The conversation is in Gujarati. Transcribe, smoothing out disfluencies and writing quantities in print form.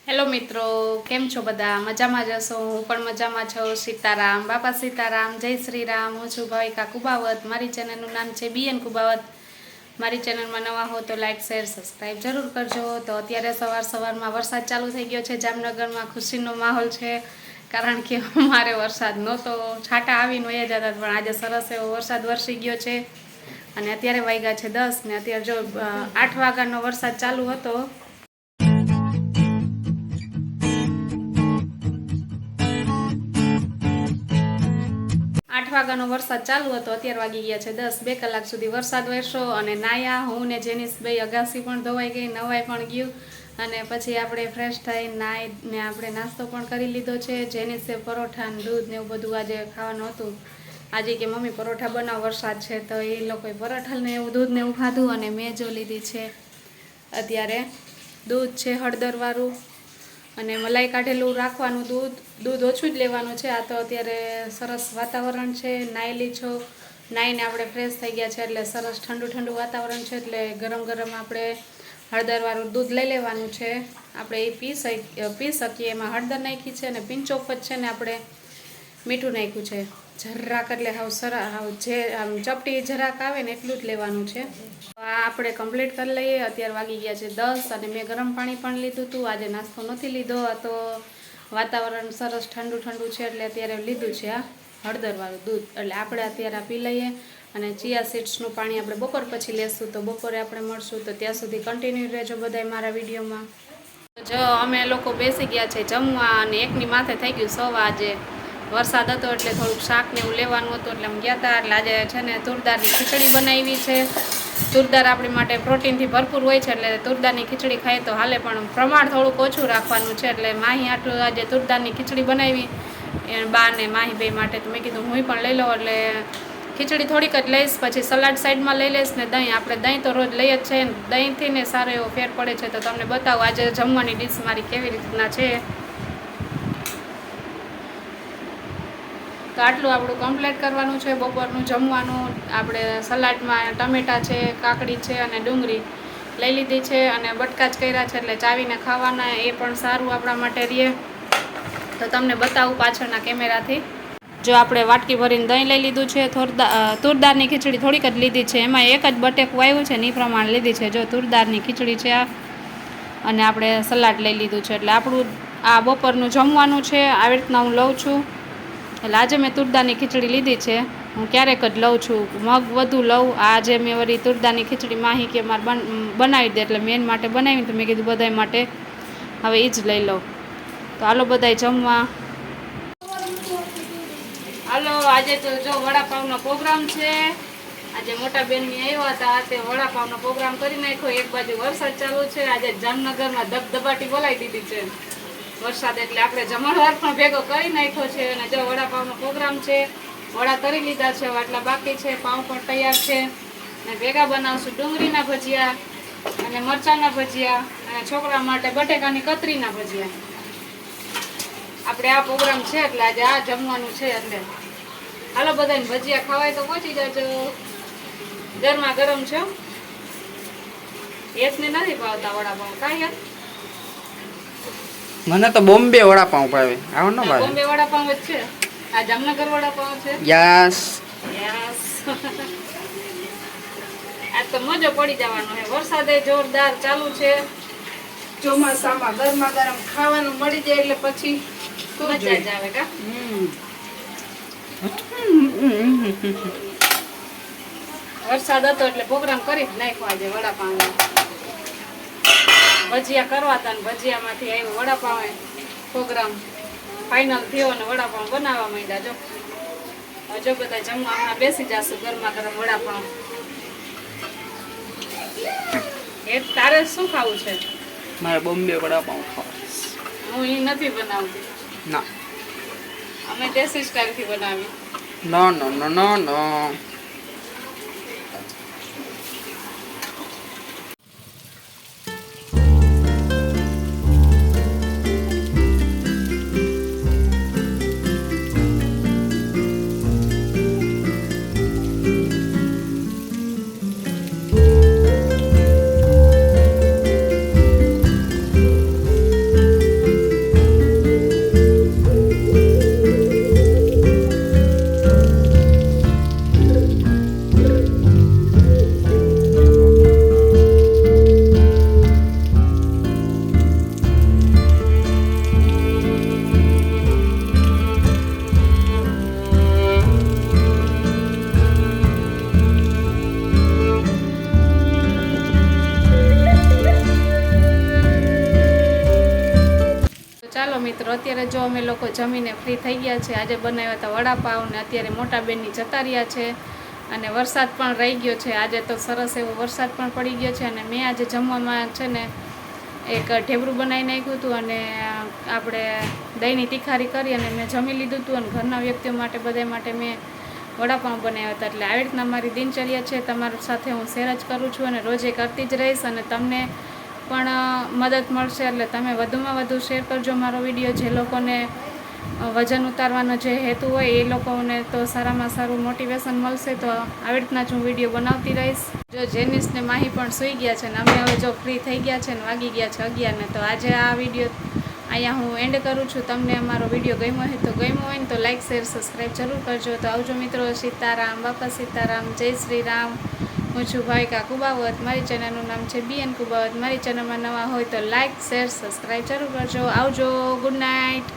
હેલો મિત્રો, કેમ છો બધા? મજામાં જ હશો? હું પણ મજામાં છું. સીતારામ, બાપા સીતારામ, જય શ્રી રામ. હું છું ભાવિકા કુબાવત. મારી ચેનલનું નામ છે બીએન કુબાવત. મારી ચેનલમાં નવા હો તો લાઈક શેર સબસ્ક્રાઈબ જરૂર કરજો. તો અત્યારે સવારમાં વરસાદ ચાલુ થઈ ગયો છે. જામનગરમાં ખુશીનો માહોલ છે, કારણ કે અમારે વરસાદ નહોતો, છાંટા આવીને વયા જતા, પણ આજે સરસ એવો વરસાદ વરસી ગયો છે. અને અત્યારે વાગ્યા છે 10 ને અત્યારે જો 8 વાગ્યાનો વરસાદ ચાલુ હતો. 8 વાગ્યાનો વરસાદ ચાલુ હતો, અત્યારે વાગી ગયા છે 10. 2 કલાક સુધી વરસાદ વરસ્યો અને નાયા હું ને જેનિસભાઈ. અગાસી પણ ધોવાઈ ગઈ, નવાઈ પણ ગયું. અને પછી આપણે ફ્રેશ થઈ નાઈ ને આપણે નાસ્તો પણ કરી લીધો છે. જેનિસે પરોઠા ને દૂધ ને એવું બધું આજે ખાવાનું હતું. આજે કે મમ્મી પરોઠા બનાવ, વરસાદ છે, તો એ લોકોએ પરોઠા ને એવું દૂધ ને એવું ખાધું. અને મેં જો લીધી છે અત્યારે દૂધ છે હળદરવાળું, અને મલાઈ કાઢેલું રાખવાનું. દૂધ ઓછું જ લેવાનું છે. આ તો અત્યારે સરસ વાતાવરણ છે, નાયેલી છો, નાહીને આપણે ફ્રેશ થઈ ગયા છે, એટલે સરસ ઠંડુ વાતાવરણ છે, એટલે ગરમ આપણે હળદરવાળું દૂધ લઈ લેવાનું છે. આપણે એ પી શકીએ. એમાં હળદર નાખી છે અને પિંચોપ જ છે ને આપણે મીઠું નાખ્યું છે જરાક, એટલે જે આમ ચપટી જરાક આવે ને એટલું જ લેવાનું છે. આ આપણે કમ્પ્લીટ કરી લઈએ. અત્યારે વાગી ગયા છે 10 અને મેં ગરમ પાણી પણ લીધું હતું. આજે નાસ્તો નથી લીધો. આ તો વાતાવરણ સરસ ઠંડુ છે, એટલે અત્યારે લીધું છે આ હળદરવાળું દૂધ. એટલે આપણે અત્યારે પી લઈએ. અને ચિયા સીડ્સનું પાણી આપણે બપોર પછી લેશું. તો બપોરે આપણે મળશું. તો ત્યાં સુધી કન્ટિન્યુ રહેજો બધા મારા વિડીયોમાં. જો અમે લોકો બેસી ગયા છે જમવા, અને એકની માથે થઈ ગયું 100 વાગે. વરસાદ હતો એટલે થોડુંક શાક ને એવું લેવાનું હતું, એટલે અમે ગયા હતા. એટલે આજે છે ને તુરદારની ખીચડી બનાવી છે. તુરદાર આપણી માટે પ્રોટીનથી ભરપૂર હોય છે, એટલે તુરદારની ખીચડી ખાઈએ તો હાલે, પણ પ્રમાણ થોડુંક ઓછું રાખવાનું છે. એટલે માહી આટલું આજે તુરદારની ખીચડી બનાવી, એ બા ને માહી બે માટે. તો મેં કીધું હું પણ લઈ લઉં, એટલે ખીચડી થોડીક જ લઈશ, પછી સલાડ સાઈડમાં લઈ લઈશ. ને દહીં, આપણે દહીં તો રોજ લઈ જ છે. દહીંથી ને સારો એવો ફેર પડે છે. તો તમને બતાવું આજે જમવાની ડીશ મારી કેવી રીતના છે. તો આટલું આપણું કમ્પ્લીટ કરવાનું છે બપોરનું જમવાનું. આપણે સલાડમાં ટમેટા છે, કાકડી છે અને ડુંગળી લઈ લીધી છે, અને બટકા જ કર્યા છે, એટલે ચાવીને ખાવાના, એ પણ સારું આપણા માટે રહે. તો તમને બતાવું પાછળના કેમેરાથી. જો આપણે વાટકી ભરીને દહીં લઈ લીધું છે. તુરદારની ખીચડી થોડીક જ લીધી છે, એમાં એક જ બટેકું આવ્યું છે ને એ પ્રમાણે લીધી છે. જો તુરદારની ખીચડી છે આ, અને આપણે સલાડ લઈ લીધું છે. એટલે આપણું આ બપોરનું જમવાનું છે. આવી રીતના હું લઉં છું. એટલે આજે મેં તુરદારની ખીચડી લીધી છે. હું ક્યારેક જ લઉં છું, મગ વધુ લઉં. આજે મેં વળી તુરદારની ખીચડી માહી કે મારે બનાવી દે, એટલે મેન માટે બનાવી. તો મેં કીધું બધાય માટે હવે એ જ લઈ લઉં. તો હાલો બધાય જમવા. હાલો, આજે તો જો વડાપાવનો પ્રોગ્રામ છે. આજે મોટા બેનની આવ્યા હતા, તે વડાપાવનો પ્રોગ્રામ કરી નાખ્યો. એક બાજુ વરસાદ ચાલુ છે. આજે જામનગરમાં ધબધબાટી બોલાવી દીધી છે વરસાદ, એટલે આપણે જમણવાર પણ ભેગો કરી નાખ્યો છે. અને જો વડાપાવનો પ્રોગ્રામ છે. વડા તરી લીધા છે, આટલા બાકી છે. પાઉં પણ તૈયાર છે. અને ભેગા બનાવશું ડુંગળીના ભજીયા અને મરચાંના ભજીયા, અને છોકરા માટે બટેકાની કતરીના ભજીયા. આપણે આ પ્રોગ્રામ છે, એટલે આજે આ જમવાનું છે. એટલે હાલો બધાને ભજીયા ખવાય તો પહોંચી જાજો. ગરમા ગરમ છે. હેતને નથી ભાવતા વડાપાઉં. કાંઈ યાર, મને તો બોમ્બે વડાપાઉં ભાવે. આવો ન ભાવે. બોમ્બે વડાપાઉં જ છે. આ જામનગર વડાપાઉં છે. યસ. આ તો મજો પડી જવાનો છે. વરસાદે જોરદાર ચાલુ છે. ચોમાસામાં ગરમા ગરમ ખાવાનું મળી જાય એટલે પછી મજા જ આવે. કા વરસાદ હતો એટલે પ્રોગ્રામ કરી જ નાખ્યો આજે વડાપાઉં. ભજીયા કરવા હતા ને ભજીયામાંથી આવ્યો વડાપાઉં. પ્રોગ્રામ ફાઇનલ થયો અને વડાપાઉં બનાવવા માંડ્યા. જો બધા જમવા હમણાં બેસી જશું. ગરમા ગરમ વડાપાઉં. એ તારે શું ખાવું છે? મારે બોમ્બે વડાપાઉં ખાવા. હું એ નથી બનાવતી. ના, અમે દેશી સ્ટાઇલથી બનાવી. નો નો નો નો નો. ચાલો મિત્રો, અત્યારે જો અમે લોકો જમીને ફ્રી થઈ ગયા છે. આજે બનાવ્યા હતા વડાપાવ ને અત્યારે મોટા બેનની જતા રહ્યા છે અને વરસાદ પણ રહી ગયો છે. આજે તો સરસ એવો વરસાદ પણ પડી ગયો છે અને મેં આજે જમવામાં છે ને એક ઢેબરું બનાવી નાખ્યું હતું અને આપણે દહીંની તિખારી કરી અને મેં જમી લીધું હતું અને ઘરના વ્યક્તિઓ માટે બધા માટે મેં વડાપાઉં બનાવ્યા હતા. એટલે આવી રીતના મારી દિનચર્યા છે, તમારી સાથે હું શેર જ કરું છું અને રોજે કરતી જ રહીશ અને તમને પણ મદદ મળશે. એટલે તમે વધુમાં વધુ શેર કરજો મારો વિડીયો. જે લોકોને વજન ઉતારવાનો જે હેતુ હોય એ લોકોને તો સારામાં સારું મોટિવેશન મળશે. તો આવી રીતના જ હું વિડીયો બનાવતી રહીશ. જો જેનિસ ને માહી પણ સૂઈ ગયા છે ને અમે હવે જો ફ્રી થઈ ગયા છે ને વાગી ગયા છે 11 ને. તો આજે આ વિડીયો અહીંયા હું એન્ડ કરું છું. તમને અમારો વિડીયો ગમ્યો હોય તો લાઈક શેર સબસ્ક્રાઈબ જરૂર કરજો. તો આવજો મિત્રો. સીતારામ, બાપા સીતારામ, જય શ્રી રામ. હું છું ભાવિકા કુબાવત. મારી ચેનલનું નામ છે BN કુબાવત. મારી ચેનલમાં નવા હોય તો લાઈક શેર સબસ્ક્રાઈબ જરૂર કરજો. આવજો. Good night.